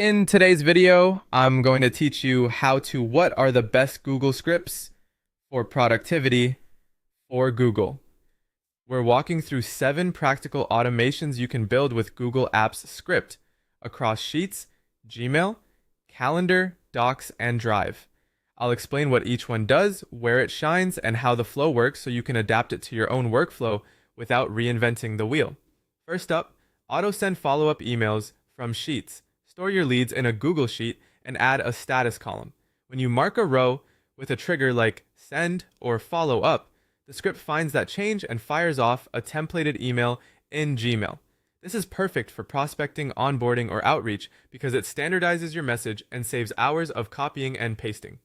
In today's video, I'm going to teach you what are the best Google scripts for productivity for Google. We're walking through 7 practical automations you can build with Google Apps Script across Sheets, Gmail, Calendar, Docs, and Drive. I'll explain what each one does, where it shines, and how the flow works so you can adapt it to your own workflow without reinventing the wheel. First up, auto send follow-up emails from Sheets. Store your leads in a Google Sheet and add a status column. When you mark a row with a trigger like send or follow up, the script finds that change and fires off a templated email in Gmail. This is perfect for prospecting, onboarding, or outreach because it standardizes your message and saves hours of copying and pasting.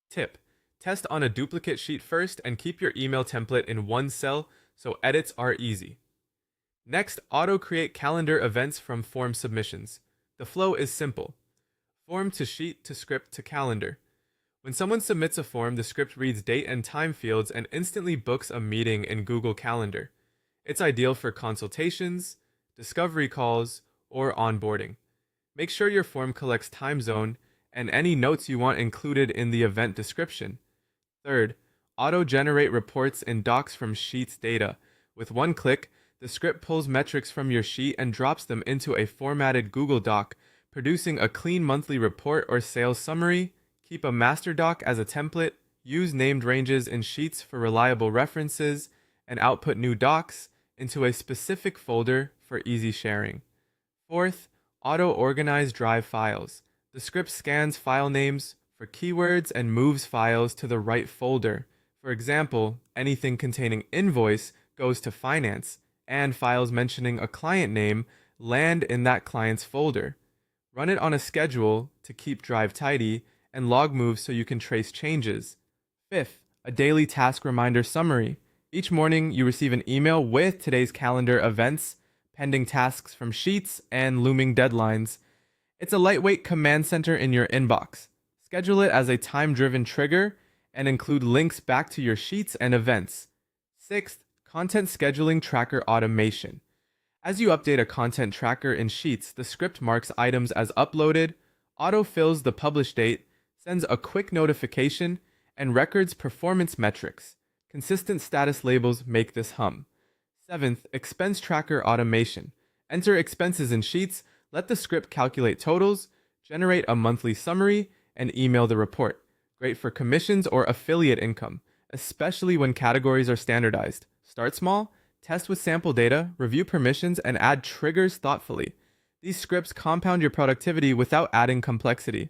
Tip: test on a duplicate sheet first and keep your email template in one cell so edits are easy. Next, auto-create calendar events from form submissions. The flow is simple. Form to sheet to script to calendar. When someone submits a form, the script reads date and time fields and instantly books a meeting in Google Calendar. It's ideal for consultations, discovery calls, or onboarding. Make sure your form collects time zone and any notes you want included in the event description. Third, auto-generate reports in Docs from Sheets data. With one click, the script pulls metrics from your sheet and drops them into a formatted Google Doc, producing a clean monthly report or sales summary. Keep a master doc as a template, use named ranges in Sheets for reliable references, and output new docs into a specific folder for easy sharing. Fourth, auto-organize Drive files. The script scans file names for keywords and moves files to the right folder. For example, anything containing invoice goes to finance, and files mentioning a client name land in that client's folder. Run it on a schedule to keep Drive tidy, and log moves so you can trace changes. Fifth, a daily task reminder summary. Each morning, you receive an email with today's calendar events, pending tasks from Sheets, and looming deadlines. It's a lightweight command center in your inbox. Schedule it as a time-driven trigger and include links back to your Sheets and events. Sixth, content scheduling tracker automation. As you update a content tracker in Sheets, the script marks items as uploaded, auto-fills the publish date, sends a quick notification, and records performance metrics. Consistent status labels make this hum. Seventh, expense tracker automation. Enter expenses in Sheets, let the script calculate totals, generate a monthly summary, and email the report. Great for commissions or affiliate income, especially when categories are standardized. Start small, test with sample data, review permissions, and add triggers thoughtfully. These scripts compound your productivity without adding complexity.